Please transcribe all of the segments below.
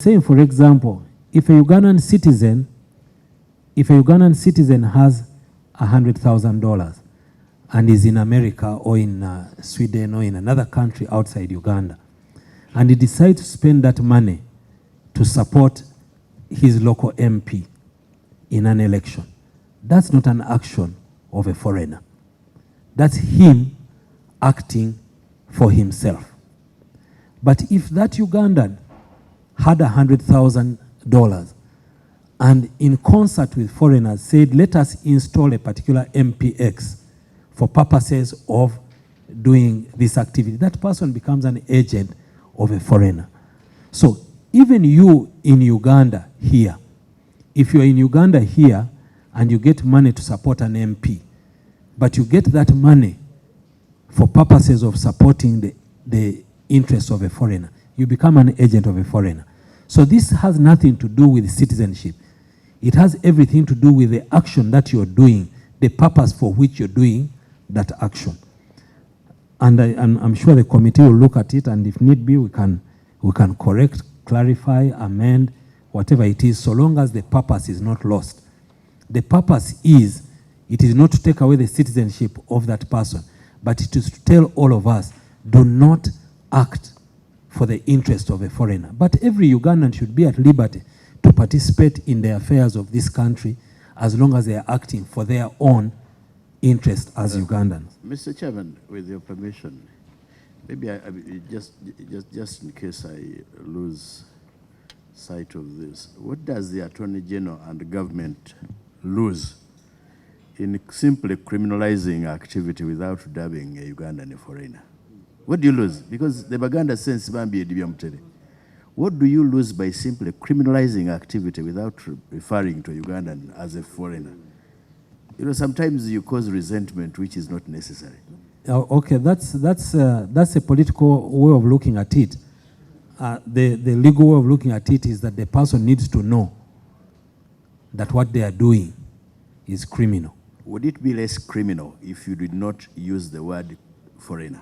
Saying, for example, if a Ugandan citizen has $100,000 and is in America or in Sweden or in another country outside Uganda, and he decides to spend that money to support his local MP in an election, that's not an action of a foreigner. That's him acting for himself. But if that Ugandan had $100,000 and in concert with foreigners said, let us install a particular MPX for purposes of doing this activity, that person becomes an agent of a foreigner. So even you in Uganda here, if you're in Uganda here and you get money to support an MP, but you get that money for purposes of supporting the interests of a foreigner, you become an agent of a foreigner. So this has nothing to do with citizenship. It has everything to do with the action that you're doing, the purpose for which you're doing that action. And I'm sure the committee will look at it, and if need be, we can correct, clarify, amend, whatever it is, so long as the purpose is not lost. The purpose is, it is not to take away the citizenship of that person, but it is to tell all of us, do not act for the interest of a foreigner. But every Ugandan should be at liberty to participate in the affairs of this country as long as they are acting for their own interest as Ugandans. Mr. Chairman, with your permission, maybe just in case I lose sight of this, what does the Attorney General and the government lose in simply criminalizing activity without dubbing a Ugandan a foreigner? What do you lose? Because the Baganda sense bambi edibyamutele. What do you lose by simply criminalizing activity without referring to a Ugandan as a foreigner? You know, sometimes you cause resentment which is not necessary. Okay, that's a political way of looking at it. The legal way of looking at it is that the person needs to know that what they are doing is criminal. Would it be less criminal if you did not use the word foreigner?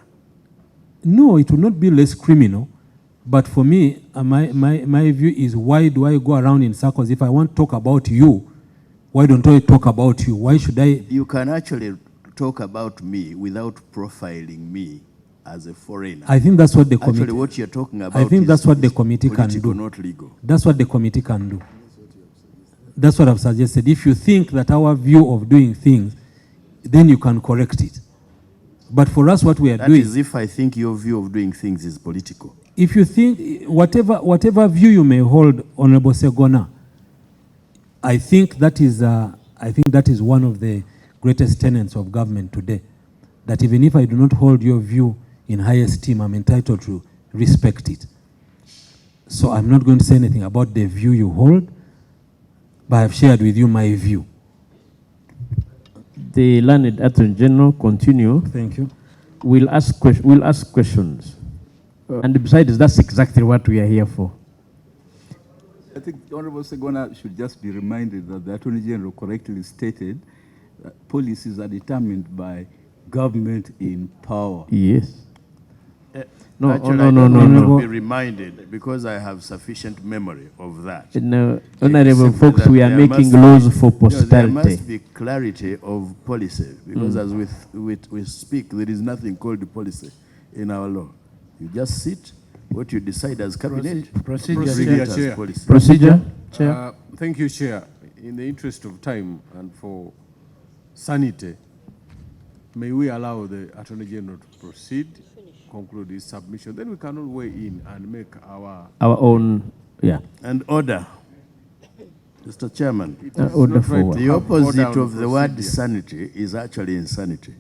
No, it will not be less criminal. But for me, my view is, why do I go around in circles? If I want to talk about you, why don't I talk about you? Why should I? You can actually talk about me without profiling me as a foreigner. I think that's what the committee... Actually, what you're talking about I think that's what the committee can do. Not legal. That's what the committee can do. That's what I've suggested. If you think that our view of doing things, then you can correct it. But for us, what we are doing... That is if I think your view of doing things is political. If you think, whatever view you may hold, Honorable Ssegona, I think that is one of the greatest tenets of government today. That even if I do not hold your view in high esteem, I'm entitled to respect it. So I'm not going to say anything about the view you hold, but I've shared with you my view. The learned Attorney General continue. Thank you. We'll ask questions. And besides, that's exactly what we are here for. I think Honorable Ssegona should just be reminded that the Attorney General correctly stated that policies are determined by government in power. Yes. No, no. Be reminded because I have sufficient memory of that. No, honorable folks, we are making laws for posterity. There must be clarity of policy because as we speak, there is nothing called policy in our law. You just sit, what you decide as cabinet. Procedure, Chair. Procedure, Chair. Thank you, Chair. In the interest of time and for sanity, may we allow the Attorney General to proceed, conclude his submission. Then we cannot weigh in and make our own, yeah. And order. Mr. Chairman, order forward. The opposite of the word sanity is actually insanity.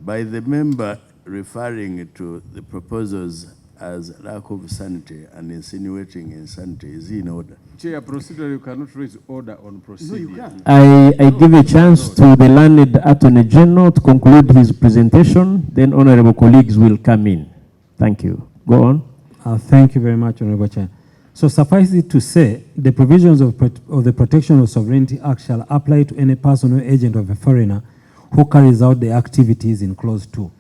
By the member referring to the proposals as lack of sanity and insinuating insanity, is he in order? Chair, procedure, you cannot raise order on procedure. No, you can. I give a chance to the learned Attorney General to conclude his presentation, then honorable colleagues will come in. Thank you. Go on. Thank you very much, Honorable Chair. So suffice it to say, the provisions of the Protection of Sovereignty Act shall apply to any person or agent of a foreigner who carries out the activities in Clause 2.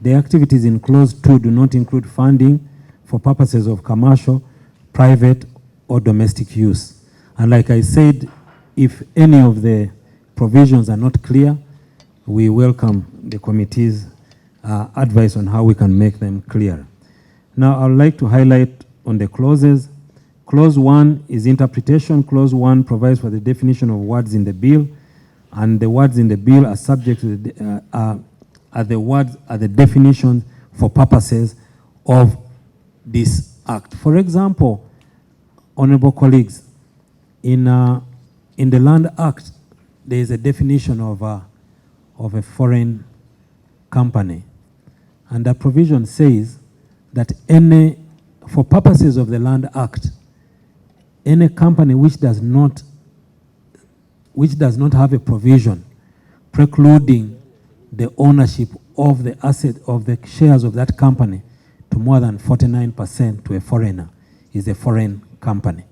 The activities in Clause 2 do not include funding for purposes of commercial, private, or domestic use. And like I said, if any of the provisions are not clear, we welcome the committee's advice on how we can make them clear. Now, I would like to highlight on the clauses. Clause 1 is interpretation. Clause 1 provides for the definition of words in the bill, and the words in the bill are subject to the, are the definitions for purposes of this act. For example, honorable colleagues, in the Land Act, there is a definition of a foreign company, and that provision says that for purposes of the Land Act, any company which does not have a provision precluding the ownership of the asset of the shares of that company to more than 49% to a foreigner is a foreign company.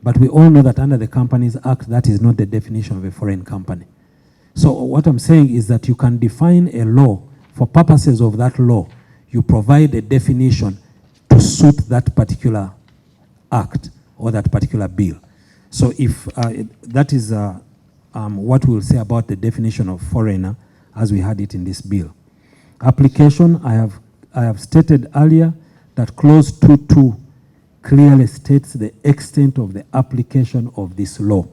But we all know that under the Companies Act, that is not the definition of a foreign company. So what I'm saying is that you can define a law. For purposes of that law, you provide a definition to suit that particular act or that particular bill. So if that is what we'll say about the definition of foreigner as we had it in this bill. Application, I have stated earlier that clause 2.2 clearly states the extent of the application of this law.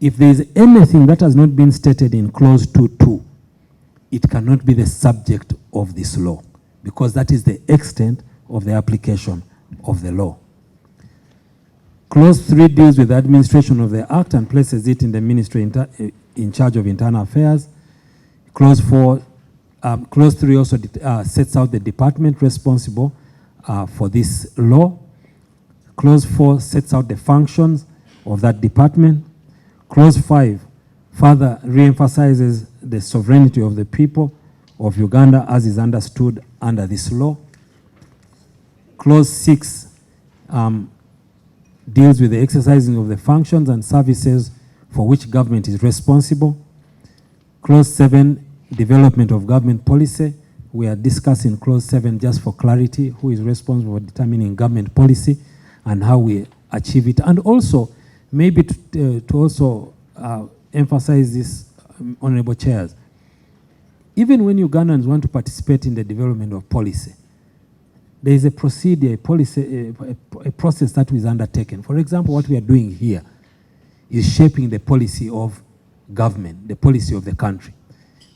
If there is anything that has not been stated in clause 2.2, it cannot be the subject of this law, because that is the extent of the application of the law. Clause 3 deals with the administration of the act and places it in the ministry in charge of internal affairs. Clause 3 also sets out the department responsible for this law. Clause 4 sets out the functions of that department. Clause 5 further re-emphasizes the sovereignty of the people of Uganda as is understood under this law. Clause 6 deals with the exercising of the functions and services for which government is responsible. Clause 7, development of government policy. We are discussing clause 7 just for clarity, who is responsible for determining government policy and how we achieve it. And also, maybe to also emphasize this, honorable chairs, even when Ugandans want to participate in the development of policy, there is a procedure, a process that is undertaken. For example, what we are doing here is shaping the policy of government, the policy of the country.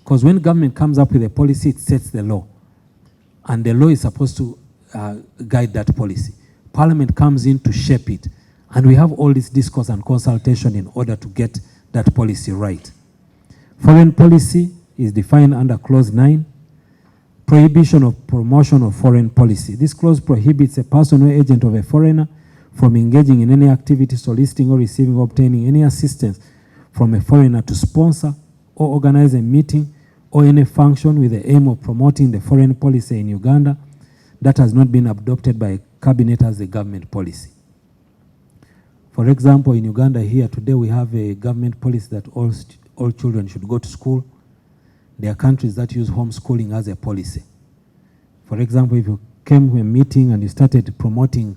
Because when government comes up with a policy, it sets the law. And the law is supposed to guide that policy. Parliament comes in to shape it. And we have all this discourse and consultation in order to get that policy right. Foreign policy is defined under clause 9. Prohibition of promotion of foreign policy. This clause prohibits a person or agent of a foreigner from engaging in any activity, soliciting or receiving or obtaining any assistance from a foreigner to sponsor or organize a meeting or any function with the aim of promoting the foreign policy in Uganda that has not been adopted by a cabinet as a government policy. For example, in Uganda here today we have a government policy that all children should go to school. There are countries that use homeschooling as a policy. For example, if you came to a meeting and you started promoting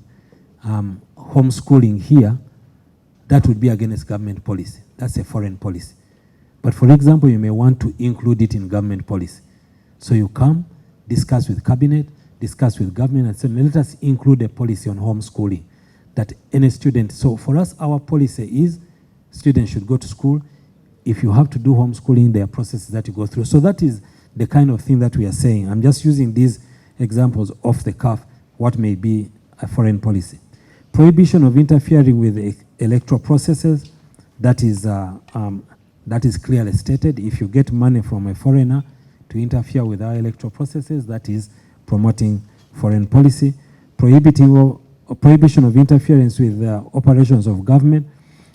homeschooling here, that would be against government policy. That's a foreign policy. But for example, you may want to include it in government policy. So you come, discuss with cabinet, discuss with government, and say, let us include a policy on homeschooling. That any student, so for us, our policy is students should go to school. If you have to do homeschooling, there are processes that you go through. So that is the kind of thing that we are saying. I'm just using these examples off the cuff, what may be a foreign policy. Prohibition of interfering with the electoral processes, that is clearly stated. If you get money from a foreigner to interfere with our electoral processes, that is promoting foreign policy. Prohibition of interference with the operations of government.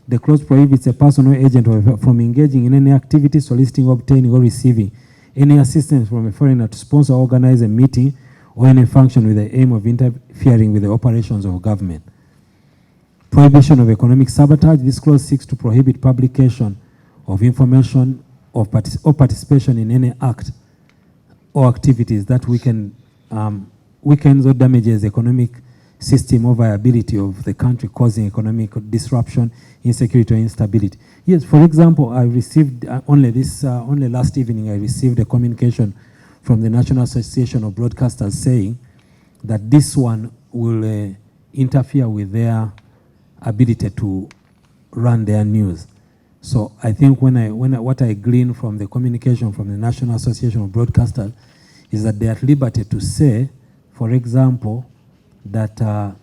The clause prohibits a person or agent from engaging in any activity, soliciting, obtaining, or receiving any assistance from a foreigner to sponsor or organize a meeting or any function with the aim of interfering with the operations of government. Prohibition of economic sabotage. This clause seeks to prohibit publication of information or participation in any act or activities that weakens or damages economic system or viability of the country, causing economic disruption, insecurity, or instability. Yes, for example, I received only last evening, I received a communication from the National Association of Broadcasters saying that this one will interfere with their ability to run their news. So I think what I glean from the communication from the National Association of Broadcasters is that they are at liberty to say, for example, that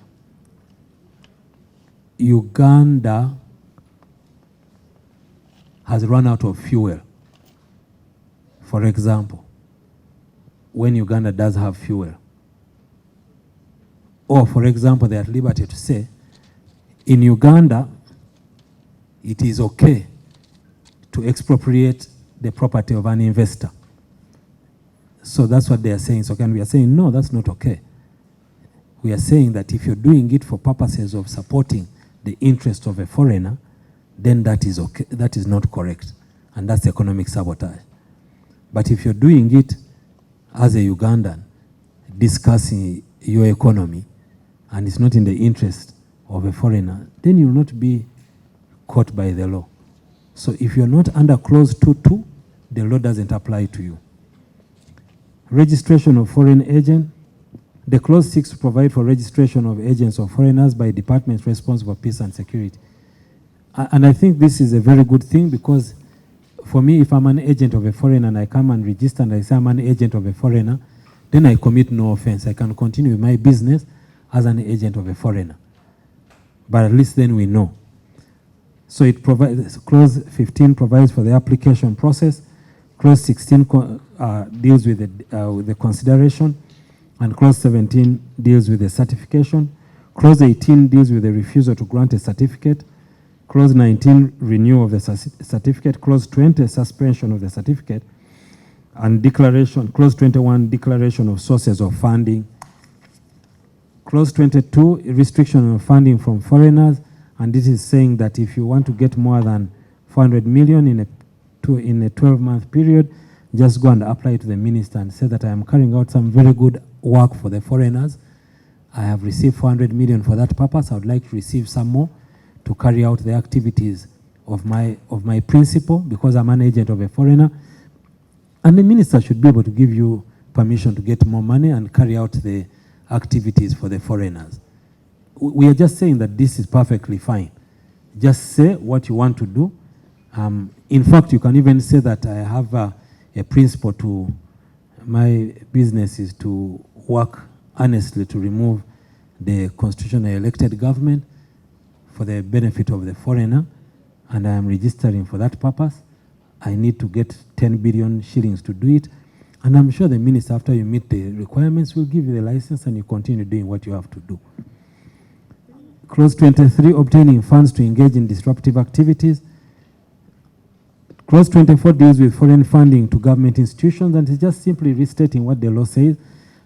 Uganda has run out of fuel, for example, when Uganda does have fuel. Or, for example, they are at liberty to say, in Uganda, it is okay to expropriate the property of an investor. So that's what they are saying. So we are saying, no, that's not okay. We are saying that if you're doing it for purposes of supporting the interest of a foreigner, then that is okay. That is not correct. And that's economic sabotage. But if you're doing it as a Ugandan, discussing your economy, and it's not in the interest of a foreigner, then you will not be caught by the law. So if you're not under clause 2.2, the law doesn't apply to you. Registration of foreign agent. The clause 6 provide for registration of agents or foreigners by departments responsible for peace and security. And I think this is a very good thing, because for me, if I'm an agent of a foreigner and I come and register and I say I'm an agent of a foreigner, then I commit no offense. I can continue with my business as an agent of a foreigner. But at least then we know. So it provides, clause 15 provides for the application process. Clause 16 deals with the consideration. And clause 17 deals with the certification. Clause 18 deals with the refusal to grant a certificate. Clause 19, renewal of the certificate. Clause 20, suspension of the certificate. And declaration, clause 21, declaration of sources of funding. Clause 22, restriction of funding from foreigners. And this is saying that if you want to get more than 400 million in a 12-month period, just go and apply to the minister and say that I am carrying out some very good work for the foreigners. I have received 400 million for that purpose. I would like to receive some more to carry out the activities of my principal, because I'm an agent of a foreigner. And the minister should be able to give you permission to get more money and carry out the activities for the foreigners. We are just saying that this is perfectly fine. Just say what you want to do. In fact, you can even say that I have a principle to my business is to work honestly to remove the constitutionally elected government for the benefit of the foreigner, and I am registering for that purpose. I need to get 10 billion shillings to do it, and I'm sure the minister, after you meet the requirements, will give you the license and you continue doing what you have to do. Clause 23, obtaining funds to engage in disruptive activities. Clause 24 deals with foreign funding to government institutions, and it's just simply restating what the law says,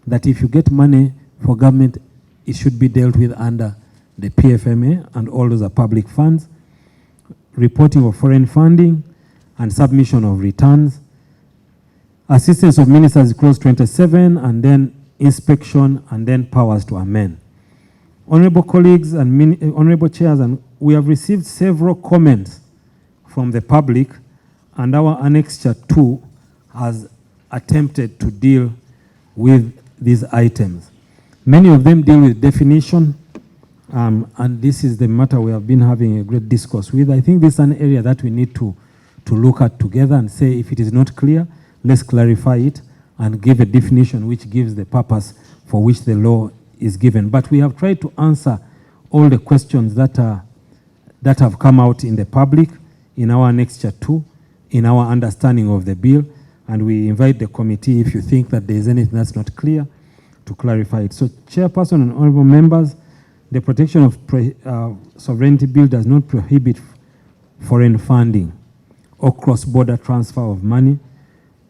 that if you get money for government, it should be dealt with under the PFMA, and all those are public funds. Reporting of foreign funding and submission of returns. Assistance of ministers, clause 27, and then inspection, and then powers to amend. Honorable colleagues and honorable chairs, and we have received several comments from the public, and our annexure 2 has attempted to deal with these items. Many of them deal with definition, and this is the matter we have been having a great discourse with. I think this is an area that we need to look at together and say, if it is not clear, let's clarify it and give a definition which gives the purpose for which the law is given. But we have tried to answer all the questions that have come out in the public, in our annexure 2, in our understanding of the bill, and we invite the committee, if you think that there is anything that's not clear, to clarify it. So, Chairperson and honorable members, the Protection of Sovereignty Bill does not prohibit foreign funding or cross-border transfer of money,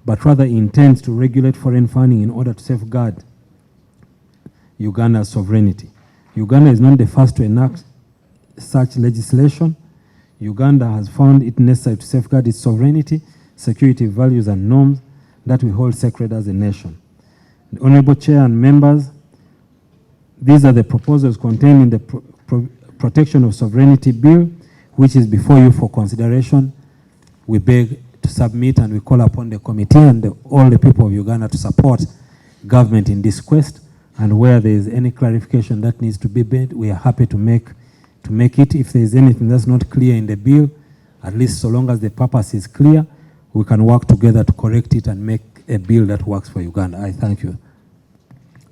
but rather intends to regulate foreign funding in order to safeguard Uganda's sovereignty. Uganda is not the first to enact such legislation. Uganda has found it necessary to safeguard its sovereignty, security, values, and norms that we hold sacred as a nation. The Honorable Chair and members, These are the proposals contained in the Protection of Sovereignty Bill, which is before you for consideration. We beg to submit, and we call upon the committee and all the people of Uganda to support government in this quest. And where there is any clarification that needs to be made, we are happy to make it. If there is anything that's not clear in the bill, at least so long as the purpose is clear, we can work together to correct it and make a bill that works for Uganda. I thank you.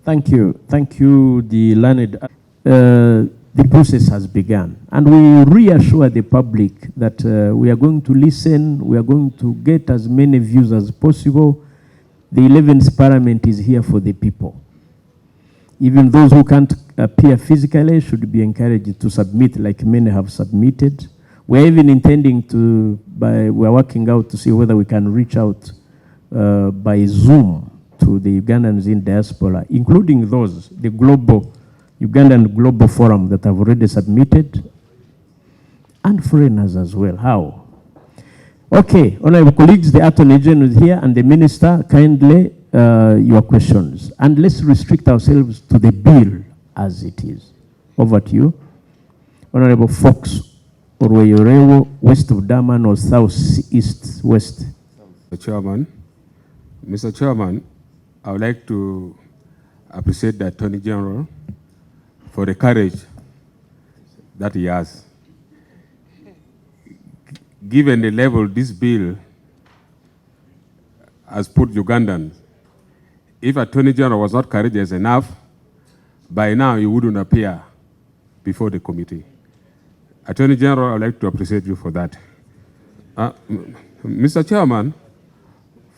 Thank you. Thank you, the learned. The process has begun, and we reassure the public that we are going to listen, we are going to get as many views as possible. The 11th Parliament is here for the people. Even those who can't appear physically should be encouraged to submit, like many have submitted. We're even intending to, we're working out to see whether we can reach out by Zoom to the Ugandans in diaspora, including those, the Ugandan Global Forum that have already submitted, and foreigners as well. How? Okay, honorable colleagues, the Attorney General is here, and the Minister, kindly your questions. And let's restrict ourselves to the bill as it is. Over to you. Honorable Fox, Orweyorewo, west of Daman or southeast west. Mr. Chairman, I would like to appreciate the Attorney General for the courage that he has. Given the level this bill has put Ugandans, if Attorney General was not courageous enough, by now he wouldn't appear before the committee. Attorney General, I would like to appreciate you for that. Mr. Chairman,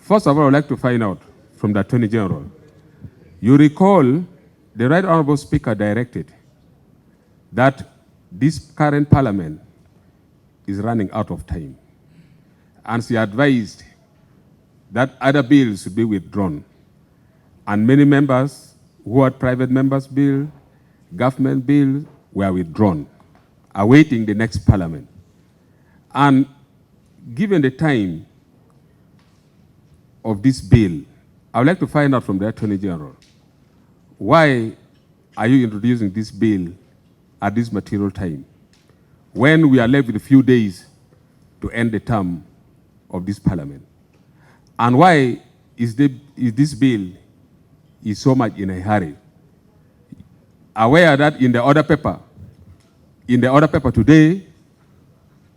first of all, I would like to find out from the Attorney General. You recall the Right Honorable Speaker directed that this current Parliament is running out of time. And she advised that other bills should be withdrawn. And many members who had private members' bill, government bill, were withdrawn, awaiting the next Parliament. And given the time of this bill, I would like to find out from the Attorney General, why are you introducing this bill at this material time, when we are left with a few days to end the term of this Parliament? And why is this bill so much in a hurry? Aware that in the order paper today,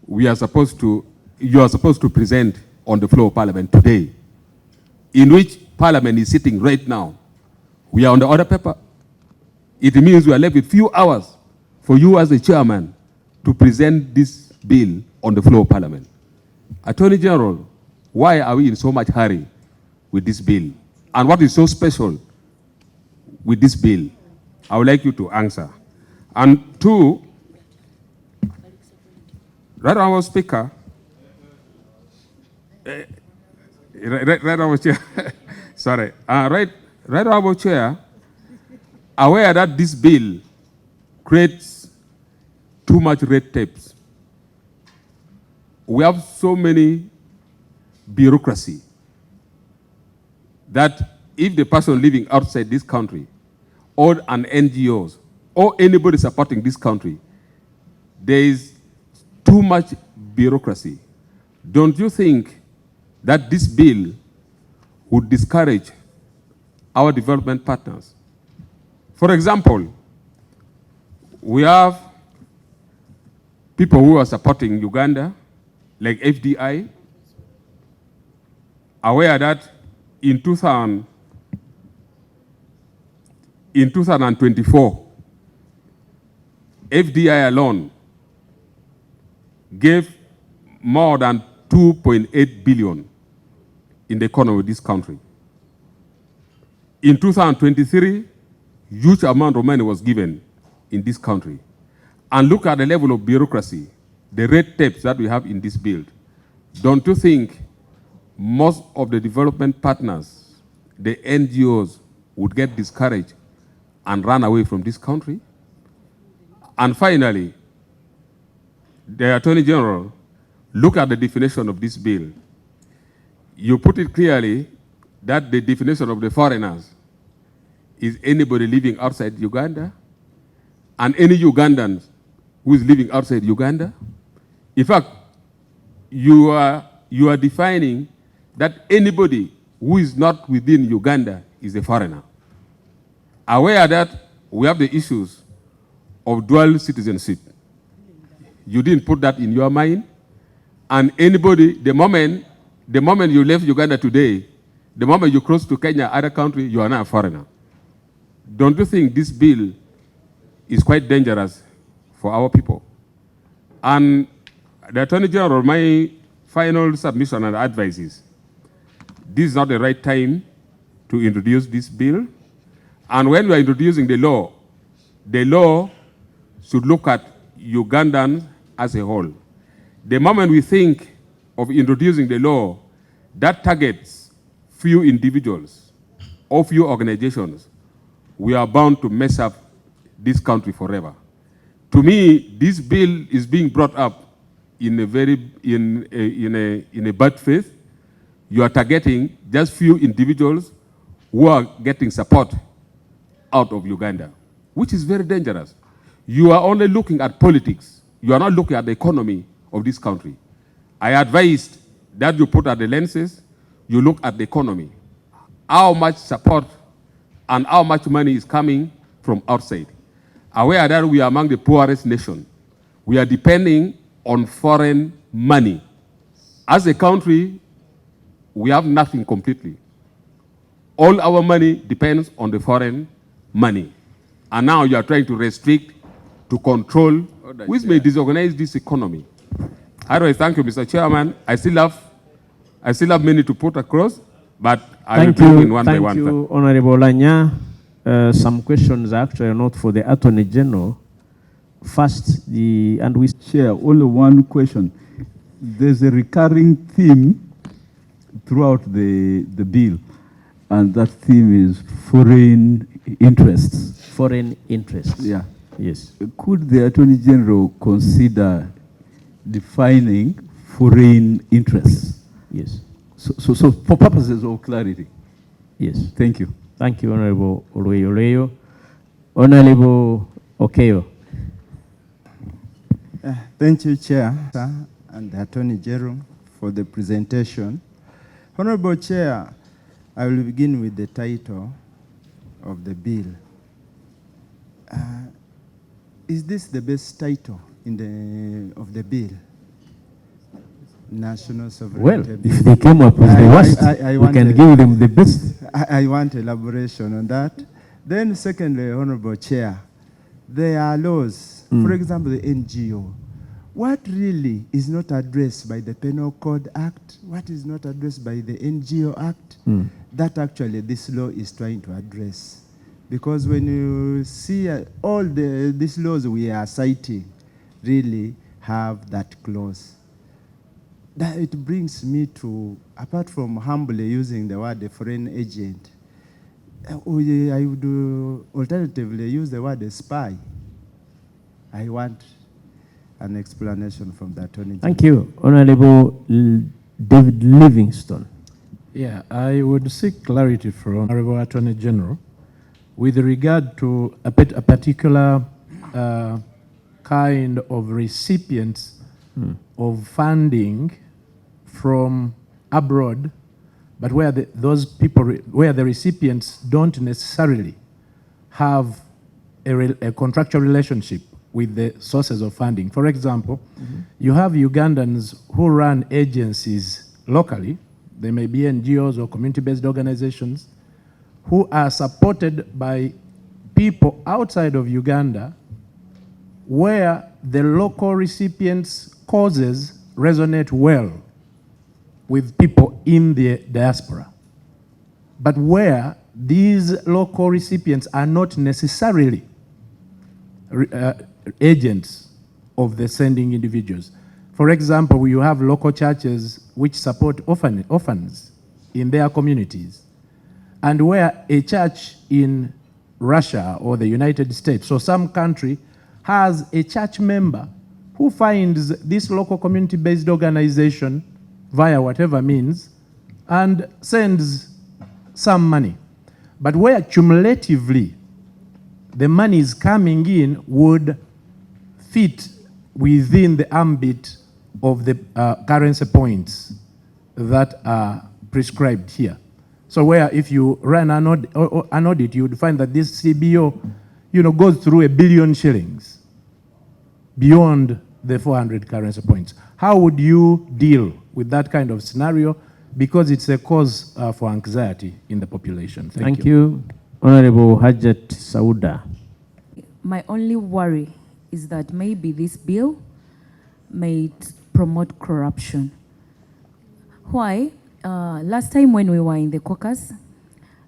you are supposed to present on the floor of Parliament today, in which Parliament is sitting right now. We are on the order paper. It means we are left with few hours for you as the chairman to present this bill on the floor of Parliament. Attorney General, why are we in so much hurry with this bill? And what is so special with this bill? I would like you to answer. And two, Right Honorable Speaker, Right Honorable Chair, sorry, Right Honorable Chair, aware that this bill creates too much red tapes. We have so many bureaucracy that if the person living outside this country or an NGOs or anybody supporting this country, there is too much bureaucracy. Don't you think that this bill would discourage our development partners? For example, we have people who are supporting Uganda, like FDI, aware that in 2024, FDI alone gave more than 2.8 billion in the economy of this country. In 2023, huge amount of money was given in this country. And look at the level of bureaucracy, the red tapes that we have in this bill. Don't you think most of the development partners, the NGOs, would get discouraged and run away from this country? And finally, the Attorney General, look at the definition of this bill. You put it clearly that the definition of the foreigners is anybody living outside Uganda and any Ugandan who is living outside Uganda. In fact, you are defining that anybody who is not within Uganda is a foreigner. Aware that we have the issues of dual citizenship. You didn't put that in your mind. And anybody, the moment you left Uganda today, the moment you cross to Kenya, other country, you are now a foreigner. Don't you think this bill is quite dangerous for our people? And the Attorney General, my final submission and advice is, this is not the right time to introduce this bill. And when we are introducing the law should look at Ugandans as a whole. The moment we think of introducing the law that targets few individuals or few organizations, we are bound to mess up this country forever. To me, this bill is being brought up in a bad faith. You are targeting just few individuals who are getting support out of Uganda, which is very dangerous. You are only looking at politics. You are not looking at the economy of this country. I advised that you put at the lenses, you look at the economy. How much support and how much money is coming from outside. Aware that we are among the poorest nation. We are depending on foreign money. As a country, we have nothing completely. All our money depends on the foreign money. And now you are trying to restrict, to control, which may disorganize this economy. Otherwise, thank you, Mr. Chairman. I still have many to put across, but I will bring in one by one. Thank you, Honorable Lanya. Some questions are actually not for the Attorney General. First, and we Chair, only one question. There's a recurring theme throughout the bill, and that theme is foreign interests. Foreign interests. Yeah. Yes. Could the Attorney General consider defining foreign interests? Yes. So for purposes of clarity. Yes. Thank you. Thank you, Honorable Olueyo. Honorable Okeyo. Thank you, Chair, and the Attorney General for the presentation. Honorable Chair, I will begin with the title of the bill. Is this the best title of the bill? National sovereignty. Well, if they came up with the worst, we can give them the best. I want elaboration on that. Then secondly, Honorable Chair, there are laws, for example, the NGO. What really is not addressed by the Penal Code Act? What is not addressed by the NGO Act? That actually this law is trying to address. Because when you see all these laws we are citing really have that clause. That it brings me to, apart from humbly using the word foreign agent, I would alternatively use the word spy. I want an explanation from the Attorney General. Thank you. Honorable David Livingstone. Yeah, I would seek clarity from Honorable Attorney General with regard to a particular kind of recipients of funding from abroad, but where those people, where the recipients don't necessarily have a contractual relationship with the sources of funding. For example, you have Ugandans who run agencies locally. They may be NGOs or community-based organizations who are supported by people outside of Uganda, where the local recipients' causes resonate well with people in the diaspora, but where these local recipients are not necessarily agents of the sending individuals. For example, you have local churches which support orphans in their communities, and where a church in Russia or the United States or some country has a church member who finds this local community-based organization via whatever means and sends some money. But where cumulatively the money is coming in would fit within the ambit of the currency points that are prescribed here. So where if you run an audit, you would find that this CBO, goes through 1 billion shillings beyond the 400 currency points. How would you deal with that kind of scenario? Because it's a cause for anxiety in the population. Thank you. Honorable Hajat Sauda. My only worry is that maybe this bill may promote corruption. Why? Last time when we were in the caucus,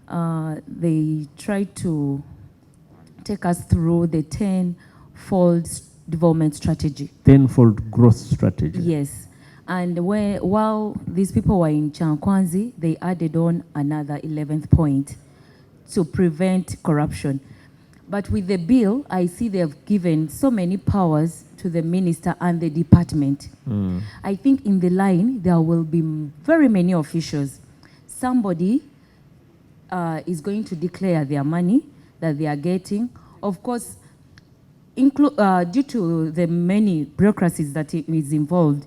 they tried to take us through the 10-fold development strategy. 10-fold growth strategy. Yes. And while these people were in Chankwanzi, they added on another 11th point to prevent corruption. But with the bill, I see they have given so many powers to the minister and the department. I think in the line, there will be very many officials. Somebody is going to declare their money that they are getting. Of course, due to the many bureaucracies that is involved,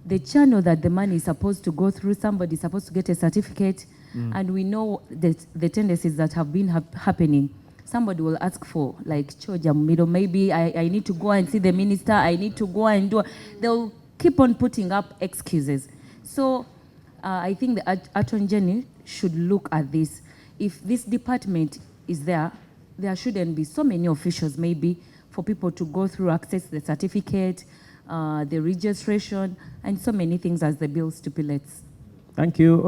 the channel that the money is supposed to go through, somebody is supposed to get a certificate, and we know that the tendencies that have been happening. Somebody will ask for, like, Choja Middle, maybe I need to go and see the minister, I need to go and do. They'll keep on putting up excuses. So I think the Attorney General should look at this. If this department is there, there shouldn't be so many officials, maybe, for people to go through, access the certificate, the registration, and so many things as the bill stipulates. Thank you.